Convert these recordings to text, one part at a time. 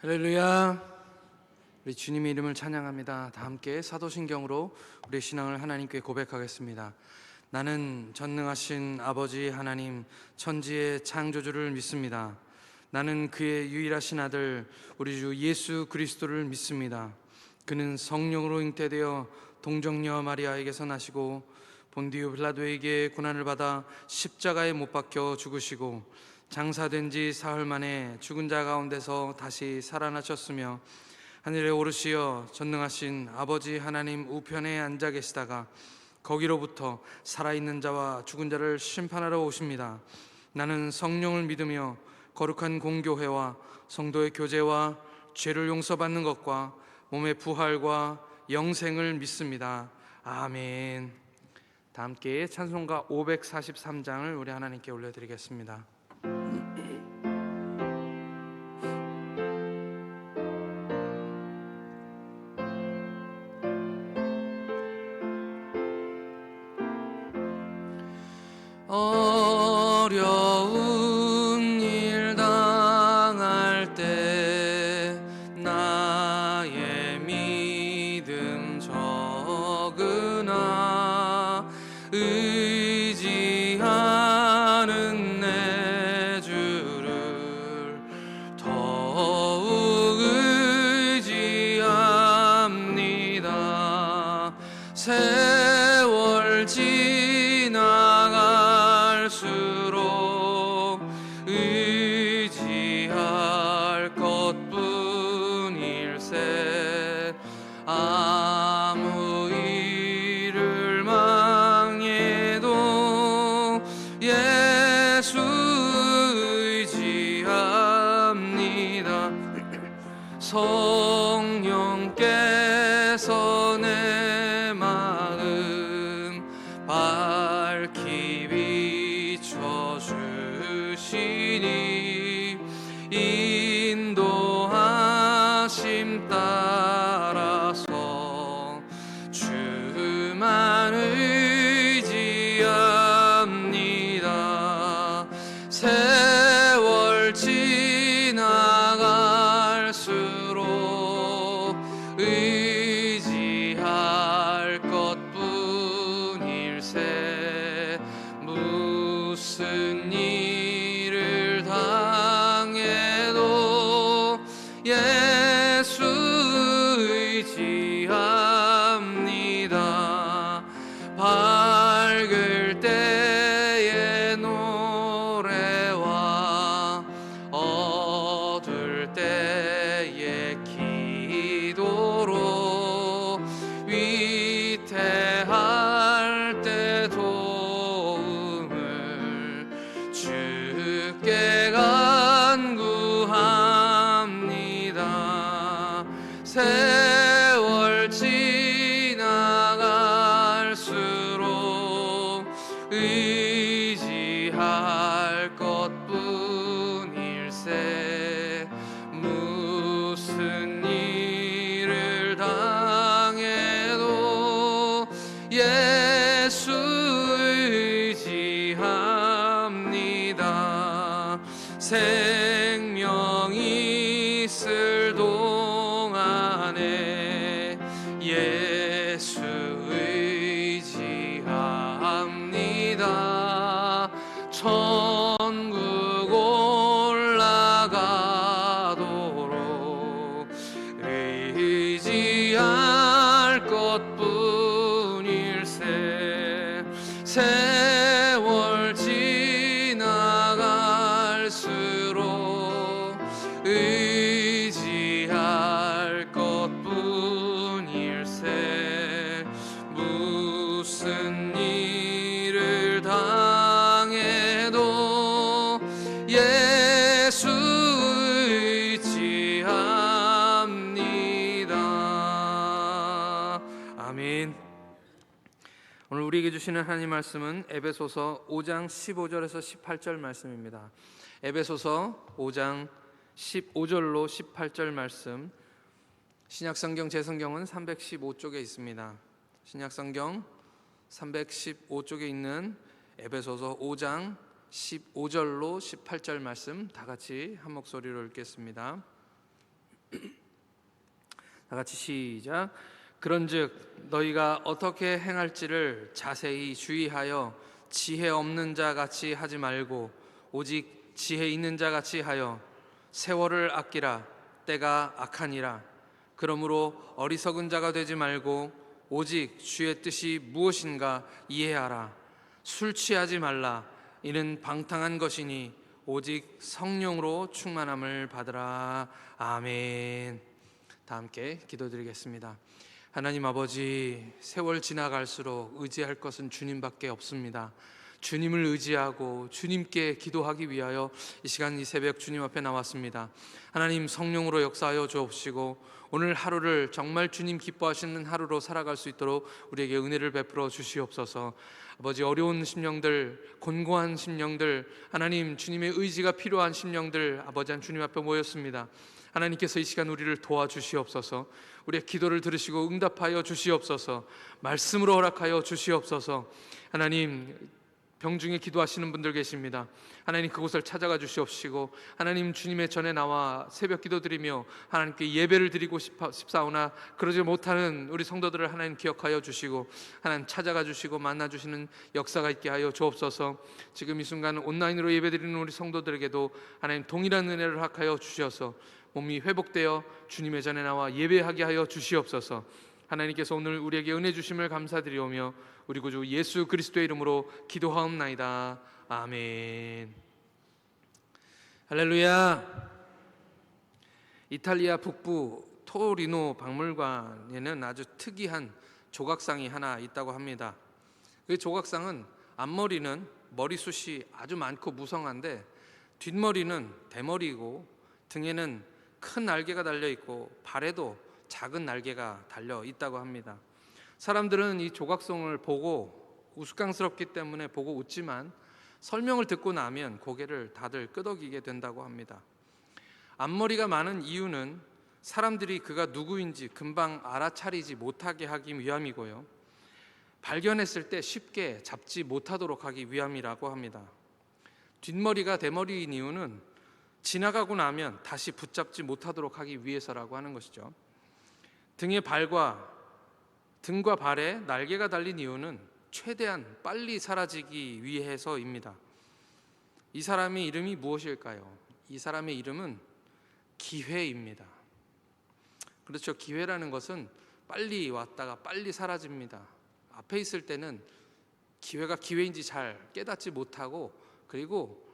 할렐루야. 우리 주님의 이름을 찬양합니다. 다 함께 사도신경으로 우리의 신앙을 하나님께 고백하겠습니다. 나는 전능하신 아버지 하나님, 천지의 창조주를 믿습니다. 나는 그의 유일하신 아들 우리 주 예수 그리스도를 믿습니다. 그는 성령으로 잉태되어 동정녀 마리아에게서 나시고 본디오 빌라도에게 고난을 받아 십자가에 못 박혀 죽으시고 장사된 지 사흘 만에 죽은 자 가운데서 다시 살아나셨으며 하늘에 오르시어 전능하신 아버지 하나님 우편에 앉아 계시다가 거기로부터 살아있는 자와 죽은 자를 심판하러 오십니다. 나는 성령을 믿으며 거룩한 공교회와 성도의 교제와 죄를 용서받는 것과 몸의 부활과 영생을 믿습니다. 아멘. 다 함께 찬송가 543장을 우리 하나님께 올려드리겠습니다. 어려운 일 당할 때 나의 믿음 적으나 의지하는 내 주를 더욱 의지합니다. 세월 지나갈수록 의지할 것뿐일세. 아무 일을 망해도 예수 의지합니다. 성령께서 내 마음 밝히 비춰주시니 인도하심 따라서 주만 의지합니다. 세월 지나갈수록 의지할 것뿐일세. 무슨 일을 당해도 예수 의지합니다. 밝을 때의 노래와 어두울 때의 기도로 위태할 때 도움을 주께 간구합니다. 세월 지나갈수록 의지할 것뿐일세. 무슨 일을 당해도 예수 의지합니다. 생명이 있을 동안에 예수 의지합니다. 천국 올라가도록 의지할 것뿐일세. 세월 지나갈수록 의지할 것뿐일세. 무슨 일을 당해도 예수 의지합니다. 아멘. 오늘 우리에게 주시는 하나님 말씀은 에베소서 5장 15절에서 18절 말씀입니다. 에베소서 5장 15절로 18절 말씀, 신약성경 제성경은 315쪽에 있습니다. 신약성경 315쪽에 있는 에베소서 5장 15절로 18절 말씀 다 같이 한 목소리로 읽겠습니다. 다 같이 시작. 그런즉 너희가 어떻게 행할지를 자세히 주의하여 지혜 없는 자 같이 하지 말고 오직 지혜 있는 자 같이 하여 세월을 아끼라. 때가 악하니라. 그러므로 어리석은 자가 되지 말고 오직 주의 뜻이 무엇인가 이해하라. 술 취하지 말라. 이는 방탕한 것이니 오직 성령으로 충만함을 받으라. 아멘. 다 함께 기도드리겠습니다. 하나님 아버지, 세월 지나갈수록 의지할 것은 주님밖에 없습니다. 주님을 의지하고 주님께 기도하기 위하여 이 시간 이 새벽 주님 앞에 나왔습니다. 하나님, 성령으로 역사하여 주옵시고 오늘 하루를 정말 주님 기뻐하시는 하루로 살아갈 수 있도록 우리에게 은혜를 베풀어 주시옵소서. 아버지, 어려운 심령들, 곤고한 심령들, 하나님 주님의 의지가 필요한 심령들 아버지 한 주님 앞에 모였습니다. 하나님께서 이 시간 우리를 도와주시옵소서. 우리의 기도를 들으시고 응답하여 주시옵소서. 말씀으로 허락하여 주시옵소서. 하나님, 병중에 기도하시는 분들 계십니다. 하나님, 그곳을 찾아가 주시옵시고 하나님 주님의 전에 나와 새벽 기도드리며 하나님께 예배를 드리고 싶사오나 그러지 못하는 우리 성도들을 하나님 기억하여 주시고 하나님 찾아가 주시고 만나 주시는 역사가 있게 하여 주옵소서. 지금 이 순간 온라인으로 예배드리는 우리 성도들에게도 하나님 동일한 은혜를 허락하여 주셔서 몸이 회복되어 주님의 전에 나와 예배하게 하여 주시옵소서. 하나님께서 오늘 우리에게 은혜 주심을 감사드리오며 우리 구주 예수 그리스도의 이름으로 기도하옵나이다. 아멘. 할렐루야. 이탈리아 북부 토리노 박물관에는 아주 특이한 조각상이 하나 있다고 합니다. 그 조각상은 앞머리는 머리숱이 아주 많고 무성한데 뒷머리는 대머리이고 등에는 큰 날개가 달려 있고 발에도 작은 날개가 달려 있다고 합니다. 사람들은 이 조각상을 보고 우스꽝스럽기 때문에 보고 웃지만 설명을 듣고 나면 고개를 다들 끄덕이게 된다고 합니다. 앞머리가 많은 이유는 사람들이 그가 누구인지 금방 알아차리지 못하게 하기 위함이고요, 발견했을 때 쉽게 잡지 못하도록 하기 위함이라고 합니다. 뒷머리가 대머리인 이유는 지나가고 나면 다시 붙잡지 못하도록 하기 위해서라고 하는 것이죠. 등과 발에 날개가 달린 이유는 최대한 빨리 사라지기 위해서입니다. 이 사람의 이름이 무엇일까요? 이 사람의 이름은 기회입니다. 그렇죠. 기회라는 것은 빨리 왔다가 빨리 사라집니다. 앞에 있을 때는 기회가 기회인지 잘 깨닫지 못하고 그리고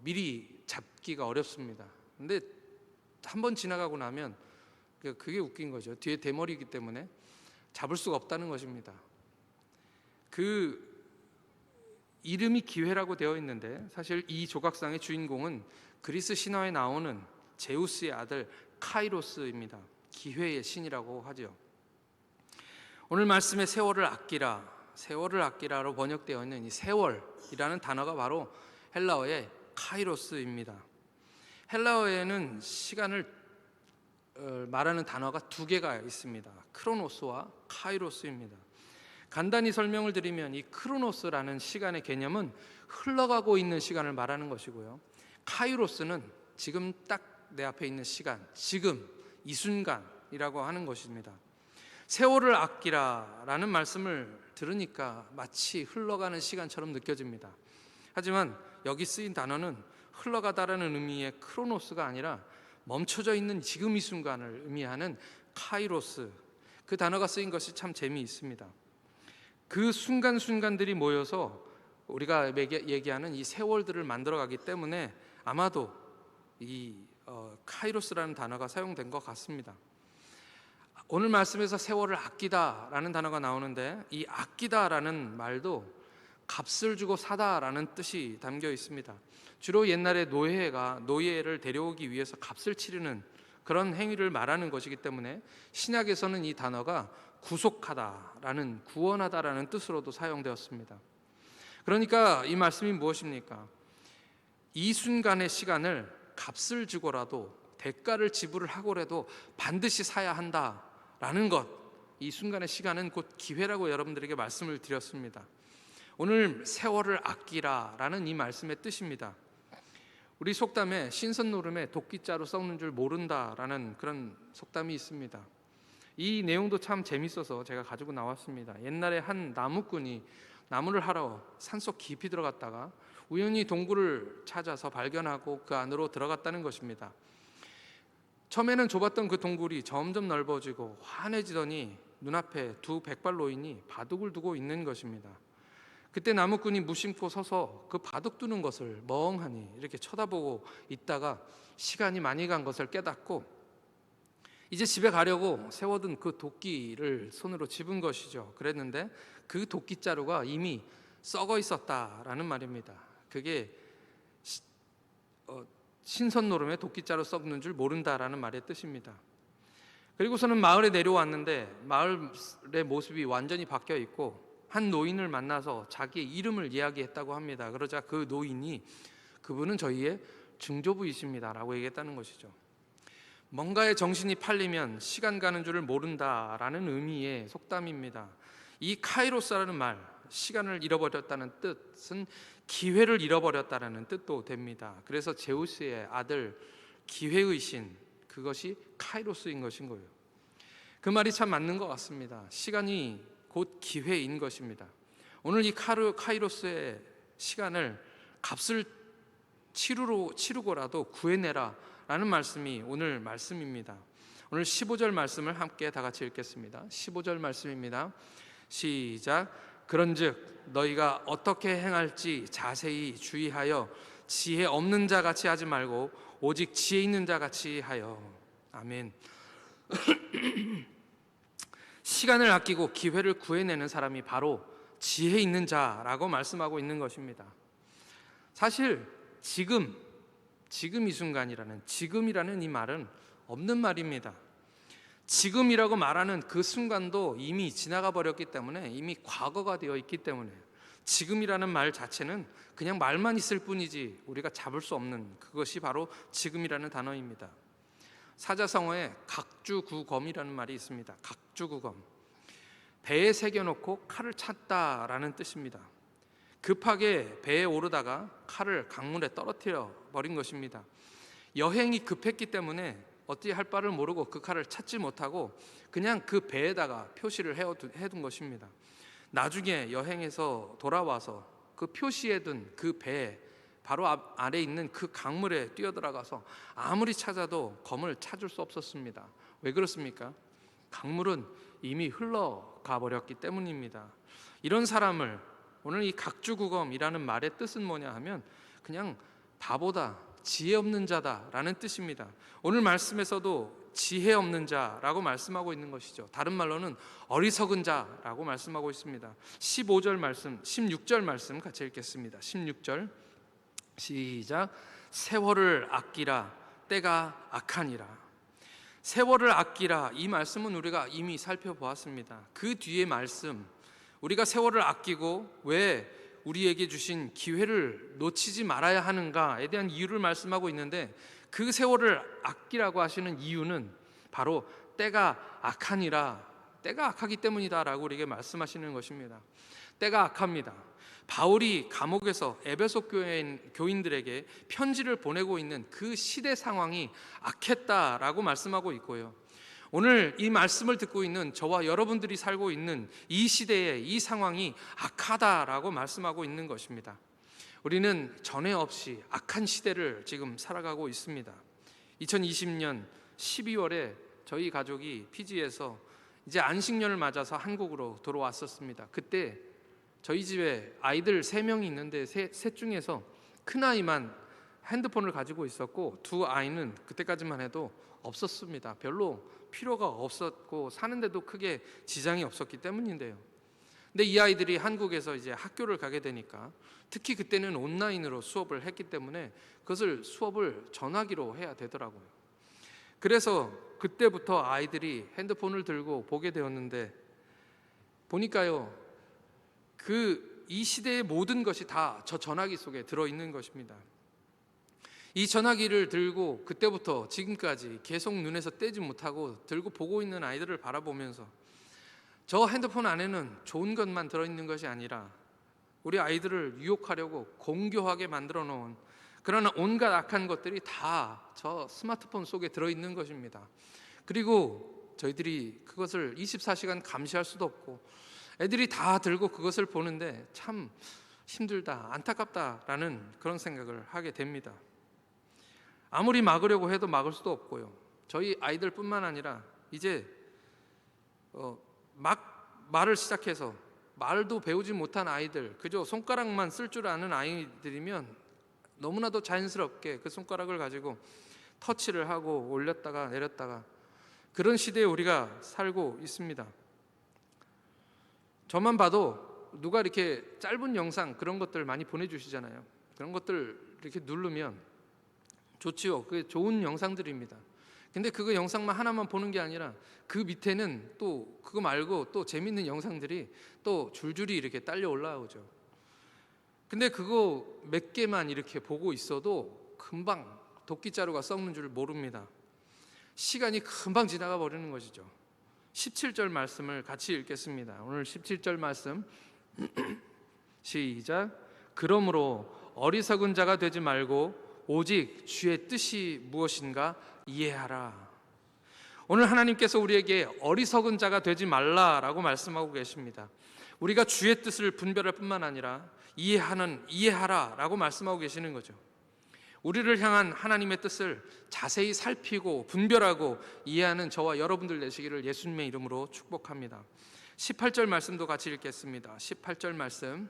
미리 잡기가 어렵습니다. 근데 한번 지나가고 나면 그게 웃긴 거죠. 뒤에 대머리이기 때문에 잡을 수가 없다는 것입니다. 그 이름이 기회라고 되어 있는데 사실 이 조각상의 주인공은 그리스 신화에 나오는 제우스의 아들 카이로스입니다. 기회의 신이라고 하죠. 오늘 말씀에 세월을 아끼라로 번역되어 있는 이 세월이라는 단어가 바로 헬라어의 카이로스입니다. 헬라어에는 시간을 말하는 단어가 두 개가 있습니다. 크로노스와 카이로스입니다. 간단히 설명을 드리면 이 크로노스라는 시간의 개념은 흘러가고 있는 시간을 말하는 것이고요, 카이로스는 지금 딱 내 앞에 있는 시간, 지금 이 순간이라고 하는 것입니다. 세월을 아끼라라는 말씀을 들으니까 마치 흘러가는 시간처럼 느껴집니다. 하지만 여기 쓰인 단어는 흘러가다라는 의미의 크로노스가 아니라 멈춰져 있는 지금 이 순간을 의미하는 카이로스, 그 단어가 쓰인 것이 참 재미있습니다. 그 순간순간들이 모여서 우리가 얘기하는 이 세월들을 만들어가기 때문에 아마도 이 카이로스라는 단어가 사용된 것 같습니다. 오늘 말씀에서 세월을 아끼다라는 단어가 나오는데 이 아끼다라는 말도 값을 주고 사다라는 뜻이 담겨 있습니다. 주로 옛날에 노예를 데려오기 위해서 값을 치르는 그런 행위를 말하는 것이기 때문에 신약에서는 이 단어가 구속하다라는, 구원하다라는 뜻으로도 사용되었습니다. 그러니까 이 말씀이 무엇입니까? 이 순간의 시간을 값을 주고라도, 대가를 지불을 하고라도 반드시 사야 한다라는 것, 이 순간의 시간은 곧 기회라고 여러분들에게 말씀을 드렸습니다. 오늘 세월을 아끼라라는 이 말씀의 뜻입니다. 우리 속담에 신선노름에 도끼자루 썩는 줄 모른다라는 그런 속담이 있습니다. 이 내용도 참 재밌어서 제가 가지고 나왔습니다. 옛날에 한 나무꾼이 나무를 하러 산속 깊이 들어갔다가 우연히 동굴을 찾아서 발견하고 그 안으로 들어갔다는 것입니다. 처음에는 좁았던 그 동굴이 점점 넓어지고 환해지더니 눈앞에 두 백발 노인이 바둑을 두고 있는 것입니다. 그때 나무꾼이 무심코 서서 그 바둑 두는 것을 멍하니 이렇게 쳐다보고 있다가 시간이 많이 간 것을 깨닫고 이제 집에 가려고 세워둔 그 도끼를 손으로 집은 것이죠. 그랬는데 그 도끼자루가 이미 썩어 있었다라는 말입니다. 그게 신선노름에 도끼자루 썩는 줄 모른다라는 말의 뜻입니다. 그리고서는 마을에 내려왔는데 마을의 모습이 완전히 바뀌어 있고 한 노인을 만나서 자기의 이름을 이야기했다고 합니다. 그러자 그 노인이 그분은 저희의 증조부이십니다 라고 얘기했다는 것이죠. 뭔가에 정신이 팔리면 시간 가는 줄을 모른다라는 의미의 속담입니다. 이 카이로스라는 말, 시간을 잃어버렸다는 뜻은 기회를 잃어버렸다는 뜻도 됩니다. 그래서 제우스의 아들 기회의 신, 그것이 카이로스인 것인 거예요. 그 말이 참 맞는 것 같습니다. 시간이 곧 기회인 것입니다. 오늘 이 카이로스의 시간을 값을 치르고라도 구해내라 라는 말씀이 오늘 말씀입니다. 오늘 15절 말씀을 함께 다 같이 읽겠습니다. 15절 말씀입니다. 시작. 그런즉 너희가 어떻게 행할지 자세히 주의하여 지혜 없는 자 같이 하지 말고 오직 지혜 있는 자 같이 하여. 아멘. 시간을 아끼고 기회를 구해내는 사람이 바로 지혜 있는 자라고 말씀하고 있는 것입니다. 사실 지금 이 순간이라는, 지금이라는 이 말은 없는 말입니다. 지금이라고 말하는 그 순간도 이미 지나가 버렸기 때문에, 이미 과거가 되어 있기 때문에 지금이라는 말 자체는 그냥 말만 있을 뿐이지 우리가 잡을 수 없는, 그것이 바로 지금이라는 단어입니다. 사자성어에 각주구검이라는 말이 있습니다. 각주구검, 배에 새겨놓고 칼을 찼다라는 뜻입니다. 급하게 배에 오르다가 칼을 강물에 떨어뜨려 버린 것입니다. 여행이 급했기 때문에 어찌 할 바를 모르고 그 칼을 찾지 못하고 그냥 그 배에다가 표시를 해둔 것입니다. 나중에 여행에서 돌아와서 그 표시해둔 그 배 바로 아래 있는 그 강물에 뛰어들어가서 아무리 찾아도 검을 찾을 수 없었습니다. 왜 그렇습니까? 강물은 이미 흘러가 버렸기 때문입니다. 이런 사람을, 오늘 이 각주구검이라는 말의 뜻은 뭐냐 하면 그냥 바보다, 지혜 없는 자다라는 뜻입니다. 오늘 말씀에서도 지혜 없는 자라고 말씀하고 있는 것이죠. 다른 말로는 어리석은 자라고 말씀하고 있습니다. 15절 말씀, 16절 말씀 같이 읽겠습니다. 16절 시작. 세월을 아끼라 때가 악하니라. 세월을 아끼라, 이 말씀은 우리가 이미 살펴보았습니다. 그 뒤에 말씀, 우리가 세월을 아끼고 왜 우리에게 주신 기회를 놓치지 말아야 하는가에 대한 이유를 말씀하고 있는데, 그 세월을 아끼라고 하시는 이유는 바로 때가 악하니라, 때가 악하기 때문이다라고 우리에게 말씀하시는 것입니다. 때가 악합니다. 바울이 감옥에서 에베소 교인들에게 편지를 보내고 있는 그 시대 상황이 악했다라고 말씀하고 있고요, 오늘 이 말씀을 듣고 있는 저와 여러분들이 살고 있는 이 시대의 이 상황이 악하다라고 말씀하고 있는 것입니다. 우리는 전에 없이 악한 시대를 지금 살아가고 있습니다. 2020년 12월에 저희 가족이 피지에서 이제 안식년을 맞아서 한국으로 돌아왔었습니다. 그때 저희 집에 아이들 3명이 있는데 셋 중에서 큰아이만 핸드폰을 가지고 있었고 두 아이는 그때까지만 해도 없었습니다. 별로 필요가 없었고 사는데도 크게 지장이 없었기 때문인데요. 근데 이 아이들이 한국에서 이제 학교를 가게 되니까, 특히 그때는 온라인으로 수업을 했기 때문에 그것을 수업을 전화기로 해야 되더라고요. 그래서 그때부터 아이들이 핸드폰을 들고 보게 되었는데, 보니까요, 이 시대의 모든 것이 다 저 전화기 속에 들어있는 것입니다. 이 전화기를 들고 그때부터 지금까지 계속 눈에서 떼지 못하고 들고 보고 있는 아이들을 바라보면서, 저 핸드폰 안에는 좋은 것만 들어있는 것이 아니라 우리 아이들을 유혹하려고 공교하게 만들어 놓은 그러나 온갖 악한 것들이 다 저 스마트폰 속에 들어있는 것입니다. 그리고 저희들이 그것을 24시간 감시할 수도 없고 애들이 다 들고 그것을 보는데 참 힘들다, 안타깝다라는 그런 생각을 하게 됩니다. 아무리 막으려고 해도 막을 수도 없고요. 저희 아이들뿐만 아니라 이제 막 말을 시작해서 말도 배우지 못한 아이들, 그저 손가락만 쓸 줄 아는 아이들이면 너무나도 자연스럽게 그 손가락을 가지고 터치를 하고 올렸다가 내렸다가 그런 시대에 우리가 살고 있습니다. 저만 봐도 누가 이렇게 짧은 영상 그런 것들 많이 보내주시잖아요. 그런 것들 이렇게 누르면 좋지요. 그게 좋은 영상들입니다. 근데 그거 영상만 하나만 보는 게 아니라 그 밑에는 또 그거 말고 또 재밌는 영상들이 또 줄줄이 이렇게 딸려 올라오죠. 근데 그거 몇 개만 이렇게 보고 있어도 금방 도끼자루가 썩는 줄 모릅니다. 시간이 금방 지나가 버리는 것이죠. 17절 말씀을 같이 읽겠습니다. 오늘 17절 말씀 시작. 그러므로 어리석은 자가 되지 말고 오직 주의 뜻이 무엇인가 이해하라. 오늘 하나님께서 우리에게 어리석은 자가 되지 말라라고 말씀하고 계십니다. 우리가 주의 뜻을 분별할 뿐만 아니라 이해하라라고 말씀하고 계시는 거죠. 우리를 향한 하나님의 뜻을 자세히 살피고 분별하고 이해하는 저와 여러분들 되시기를 예수님의 이름으로 축복합니다. 18절 말씀도 같이 읽겠습니다. 18절 말씀,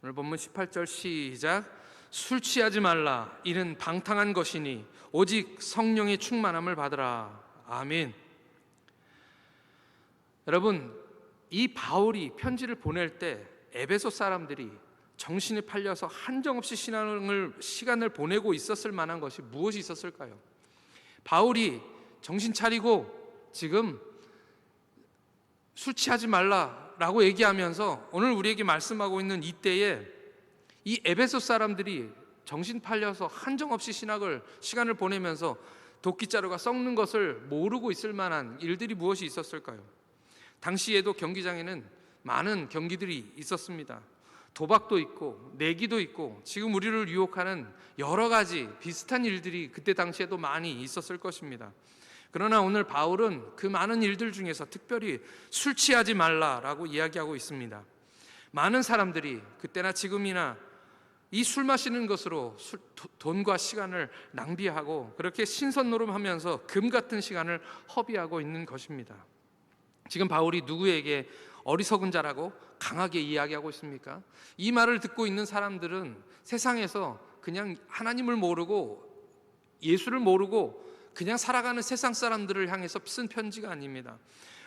오늘 본문 18절 시작. 술 취하지 말라. 이는 방탕한 것이니 오직 성령의 충만함을 받으라. 아멘. 여러분, 이 바울이 편지를 보낼 때 에베소 사람들이 정신이 팔려서 한정없이 시간을 보내고 있었을 만한 것이 무엇이 있었을까요? 바울이 정신 차리고 지금 술 취하지 말라라고 얘기하면서 오늘 우리에게 말씀하고 있는 이때에 이 에베소 사람들이 정신 팔려서 한정없이 시간을 보내면서 도끼자루가 썩는 것을 모르고 있을 만한 일들이 무엇이 있었을까요? 당시에도 경기장에는 많은 경기들이 있었습니다. 도박도 있고 내기도 있고 지금 우리를 유혹하는 여러 가지 비슷한 일들이 그때 당시에도 많이 있었을 것입니다. 그러나 오늘 바울은 그 많은 일들 중에서 특별히 술 취하지 말라라고 이야기하고 있습니다. 많은 사람들이 그때나 지금이나 이 술 마시는 것으로 돈과 시간을 낭비하고 그렇게 신선노름하면서 금 같은 시간을 허비하고 있는 것입니다. 지금 바울이 누구에게 어리석은 자라고 강하게 이야기하고 있습니까? 이 말을 듣고 있는 사람들은 세상에서 그냥 하나님을 모르고 예수를 모르고 그냥 살아가는 세상 사람들을 향해서 쓴 편지가 아닙니다.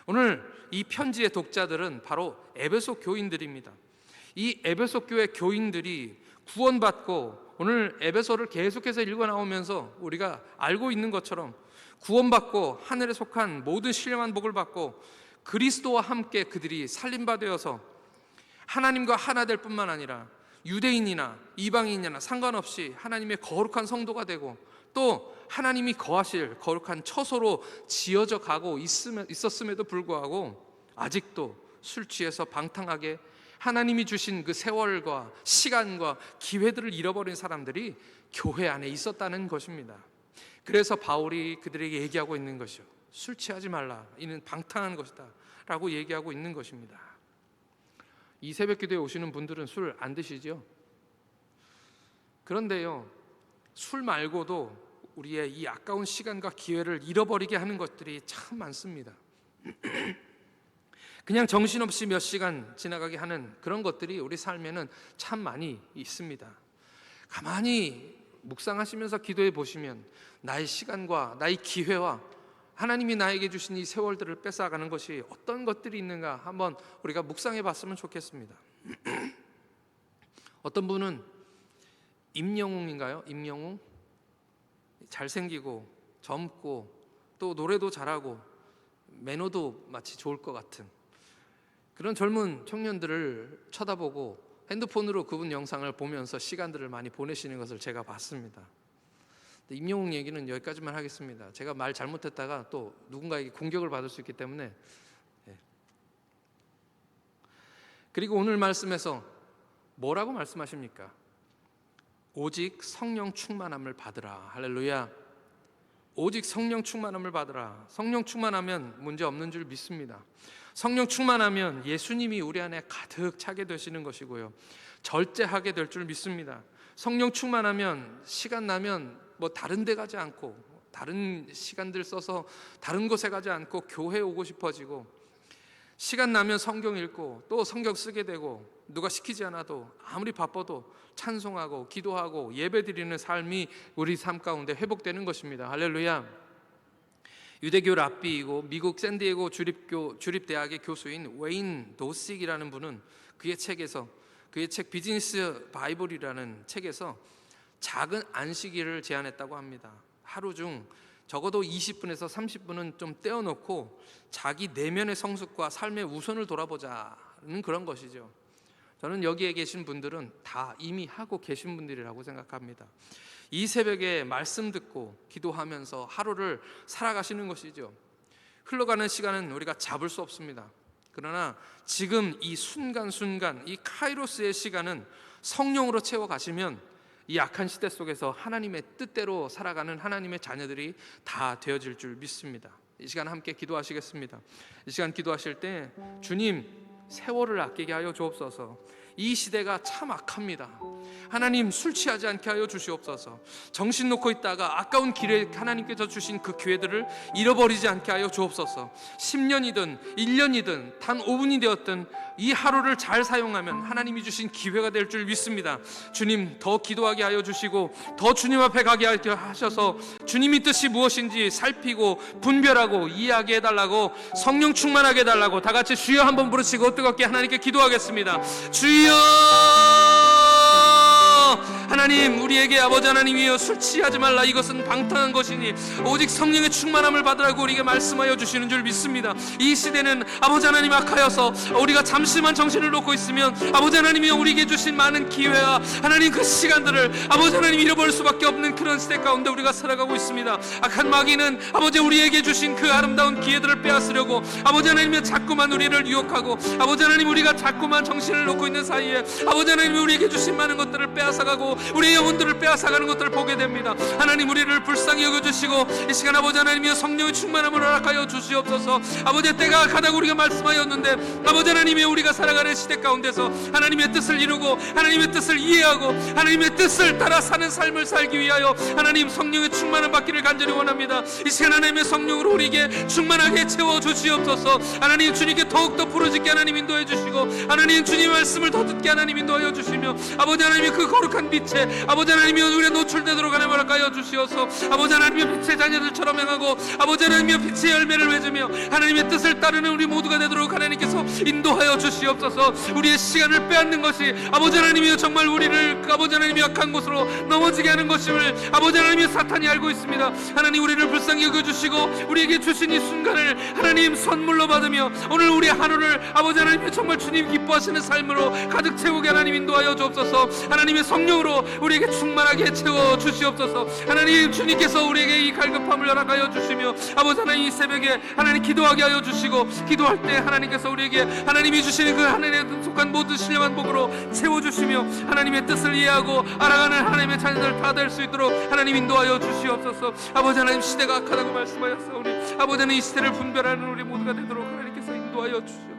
오늘 이 편지의 독자들은 바로 에베소 교인들입니다. 이 에베소 교회 교인들이 구원받고 오늘 에베소를 계속해서 읽어 나오면서 우리가 알고 있는 것처럼 구원받고 하늘에 속한 모든 신령한 복을 받고 그리스도와 함께 그들이 살림받아서 하나님과 하나 될 뿐만 아니라 유대인이나 이방인이나 상관없이 하나님의 거룩한 성도가 되고 또 하나님이 거하실 거룩한 처소로 지어져 가고 있었음에도 불구하고 아직도 술 취해서 방탕하게 하나님이 주신 그 세월과 시간과 기회들을 잃어버린 사람들이 교회 안에 있었다는 것입니다. 그래서 바울이 그들에게 얘기하고 있는 것이죠. 술 취하지 말라. 이는 방탕한 것이다 라고 얘기하고 있는 것입니다. 이 새벽 기도에 오시는 분들은 술 안 드시죠? 그런데요, 술 말고도 우리의 이 아까운 시간과 기회를 잃어버리게 하는 것들이 참 많습니다. 그냥 정신없이 몇 시간 지나가게 하는 그런 것들이 우리 삶에는 참 많이 있습니다. 가만히 묵상하시면서 기도해 보시면 나의 시간과 나의 기회와 하나님이 나에게 주신 이 세월들을 뺏어가는 것이 어떤 것들이 있는가 한번 우리가 묵상해 봤으면 좋겠습니다. 어떤 분은 임영웅인가요? 임영웅? 잘생기고 젊고 또 노래도 잘하고 매너도 마치 좋을 것 같은 그런 젊은 청년들을 쳐다보고 핸드폰으로 그분 영상을 보면서 시간들을 많이 보내시는 것을 제가 봤습니다. 임영웅 얘기는 여기까지만 하겠습니다. 제가 말 잘못했다가 또 누군가에게 공격을 받을 수 있기 때문에. 그리고 오늘 말씀에서 뭐라고 말씀하십니까? 오직 성령 충만함을 받으라. 할렐루야. 오직 성령 충만함을 받으라. 성령 충만하면 문제 없는 줄 믿습니다. 성령 충만하면 예수님이 우리 안에 가득 차게 되시는 것이고요, 절제하게 될 줄 믿습니다. 성령 충만하면 시간 나면 다른 데 가지 않고, 다른 시간들 써서 다른 곳에 가지 않고 교회 오고 싶어지고, 시간 나면 성경 읽고 또 성경 쓰게 되고, 누가 시키지 않아도 아무리 바빠도 찬송하고 기도하고 예배드리는 삶이 우리 삶 가운데 회복되는 것입니다. 할렐루야. 유대교 랍비이고 미국 샌디에고 주립대학의 교수인 웨인 도식이라는 분은 그의 책 비즈니스 바이블이라는 책에서 작은 안식일을 제안했다고 합니다. 하루 중 적어도 20분에서 30분은 좀 떼어놓고 자기 내면의 성숙과 삶의 우선을 돌아보자는 그런 것이죠. 저는 여기에 계신 분들은 다 이미 하고 계신 분들이라고 생각합니다. 이 새벽에 말씀 듣고 기도하면서 하루를 살아가시는 것이죠. 흘러가는 시간은 우리가 잡을 수 없습니다. 그러나 지금 이 순간순간, 이 카이로스의 시간은 성령으로 채워가시면 이 악한 시대 속에서 하나님의 뜻대로 살아가는 하나님의 자녀들이 다 되어질 줄 믿습니다. 이 시간 함께 기도하시겠습니다. 이 시간 기도하실 때, 주님, 세월을 아끼게 하여 주옵소서. 이 시대가 참 악합니다. 하나님, 술 취하지 않게 하여 주시옵소서. 정신 놓고 있다가 아까운 길에 하나님께서 주신 그 기회들을 잃어버리지 않게 하여 주옵소서. 10년이든 1년이든 단 5분이 되었든 이 하루를 잘 사용하면 하나님이 주신 기회가 될 줄 믿습니다. 주님, 더 기도하게 하여 주시고 더 주님 앞에 가게 하셔서 주님의 뜻이 무엇인지 살피고 분별하고 이해하게 해달라고, 성령 충만하게 해달라고 다 같이 주여 한번 부르시고 뜨겁게 하나님께 기도하겠습니다. 주여, 하나님, 우리에게 아버지 하나님이여 술 취하지 말라, 이것은 방탕한 것이니 오직 성령의 충만함을 받으라고 우리에게 말씀하여 주시는 줄 믿습니다. 이 시대는 아버지 하나님 악하여서 우리가 잠시만 정신을 놓고 있으면 아버지 하나님이 우리에게 주신 많은 기회와 하나님 그 시간들을 아버지 하나님 잃어버릴 수밖에 없는 그런 시대 가운데 우리가 살아가고 있습니다. 악한 마귀는 아버지 우리에게 주신 그 아름다운 기회들을 빼앗으려고 아버지 하나님이 자꾸만 우리를 유혹하고, 아버지 하나님 우리가 자꾸만 정신을 놓고 있는 사이에 아버지 하나님이 우리에게 주신 많은 것들을 빼앗아가고 우리의 영혼들을 빼앗아가는 것들을 보게 됩니다. 하나님, 우리를 불쌍히 여겨주시고 이 시간 아버지 하나님이여 성령의 충만함을 허락하여 주시옵소서. 아버지의 때가 악하다고 우리가 말씀하였는데 아버지 하나님이 우리가 살아가는 시대 가운데서 하나님의 뜻을 이루고 하나님의 뜻을 이해하고 하나님의 뜻을 따라 사는 삶을 살기 위하여 하나님 성령의 충만함 받기를 간절히 원합니다. 이 시간 하나님의 성령으로 우리에게 충만하게 채워 주시옵소서. 하나님, 주님께 더욱더 부르짖게 하나님 인도해 주시고, 하나님 주님 말씀을 더 듣게 하나님 인도하여 주시며, 아버지 하나님의 그 거룩한 빛에 아버지 하나님이 우리가 노출되도록 하나님 허락하여 주시어서 아버지 하나님의 빛의 자녀들처럼 행하고 아버지 하나님의 빛의 열매를 맺으며 하나님의 뜻을 따르는 우리 모두가 되도록 하나님께서 인도하여 주시옵소서. 우리의 시간을 빼앗는 것이 아버지 하나님이 정말 우리를 아버지 하나님이 악한 곳으로 넘어지게 하는 것임을 아버지 하나님이 사탄이 알고 있습니다. 하나님, 우리를 불쌍히 여겨주시고 우리에게 주신 이 순간을 하나님 선물로 받으며 오늘 우리 하루를 아버지 하나님이 정말 주님 기뻐하시는 삶으로 가득 채우게 하나님 인도하여 주옵소서. 하나님의 성령으로 우리에게 충만하게 채워 주시옵소서. 하나님, 주님께서 우리에게 이 갈급함을 허락하여 주시며 아버지 하나님 이 새벽에 하나님 기도하게 하여 주시고, 기도할 때 하나님께서 우리에게 하나님이 주시는 그 하늘에 속한 모든 신령한 복으로 채워주시며 하나님의 뜻을 이해하고 알아가는 하나님의 자녀들 다 될 수 있도록 하나님 인도하여 주시옵소서. 아버지 하나님, 시대가 악하다고 말씀하였사오니 아버지 하나님 이 시대를 분별하는 우리 모두가 되도록 하나님께서 인도하여 주시옵소서.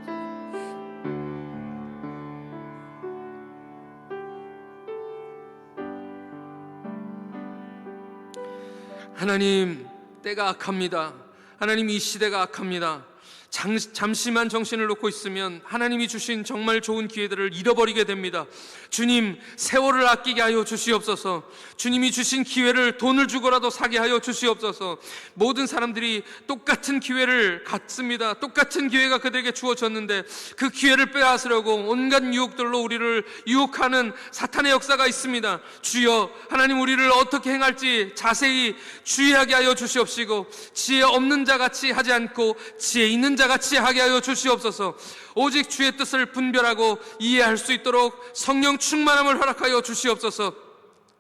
하나님, 때가 악합니다. 하나님, 이 시대가 악합니다. 잠시만 정신을 놓고 있으면 하나님이 주신 정말 좋은 기회들을 잃어버리게 됩니다. 주님, 세월을 아끼게 하여 주시옵소서. 주님이 주신 기회를 돈을 주고라도 사게 하여 주시옵소서. 모든 사람들이 똑같은 기회를 갖습니다. 똑같은 기회가 그들에게 주어졌는데 그 기회를 빼앗으려고 온갖 유혹들로 우리를 유혹하는 사탄의 역사가 있습니다. 주여, 하나님, 우리를 어떻게 행할지 자세히 주의하게 하여 주시옵시고 지혜 없는 자같이 하지 않고 지혜 있는 자같이 하게 하여 주시옵소서. 오직 주의 뜻을 분별하고 이해할 수 있도록 성령 충만함을 허락하여 주시옵소서.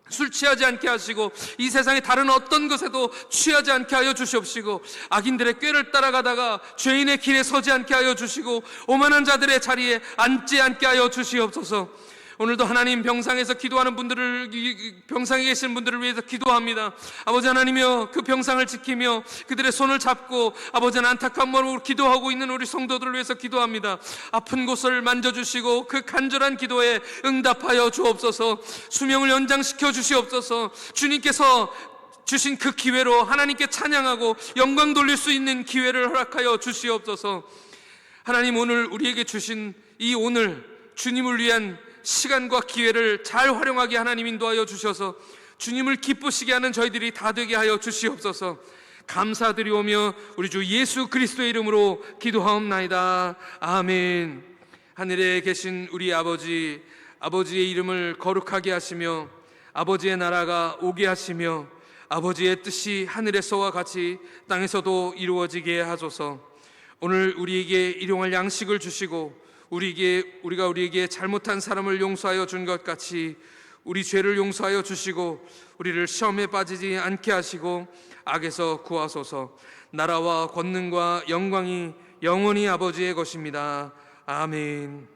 술 취하지 않게 하시고 이 세상의 다른 어떤 것에도 취하지 않게 하여 주시옵시고, 악인들의 꾀를 따라가다가 죄인의 길에 서지 않게 하여 주시고 오만한 자들의 자리에 앉지 않게 하여 주시옵소서. 오늘도 하나님 병상에서 기도하는 분들을, 병상에 계신 분들을 위해서 기도합니다. 아버지 하나님이여, 그 병상을 지키며 그들의 손을 잡고 아버지 하나님 안타까운 마음으로 기도하고 있는 우리 성도들을 위해서 기도합니다. 아픈 곳을 만져주시고 그 간절한 기도에 응답하여 주옵소서. 수명을 연장시켜 주시옵소서. 주님께서 주신 그 기회로 하나님께 찬양하고 영광 돌릴 수 있는 기회를 허락하여 주시옵소서. 하나님, 오늘 우리에게 주신 이 오늘 주님을 위한 시간과 기회를 잘 활용하게 하나님 인도하여 주셔서 주님을 기쁘시게 하는 저희들이 다 되게 하여 주시옵소서. 감사드리오며 우리 주 예수 그리스도의 이름으로 기도하옵나이다. 아멘. 하늘에 계신 우리 아버지, 아버지의 이름을 거룩하게 하시며 아버지의 나라가 오게 하시며 아버지의 뜻이 하늘에서와 같이 땅에서도 이루어지게 하소서. 오늘 우리에게 일용할 양식을 주시고 우리가 우리에게 잘못한 사람을 용서하여 준 것 같이 우리 죄를 용서하여 주시고 우리를 시험에 빠지지 않게 하시고 악에서 구하소서. 나라와 권능과 영광이 영원히 아버지의 것입니다. 아멘.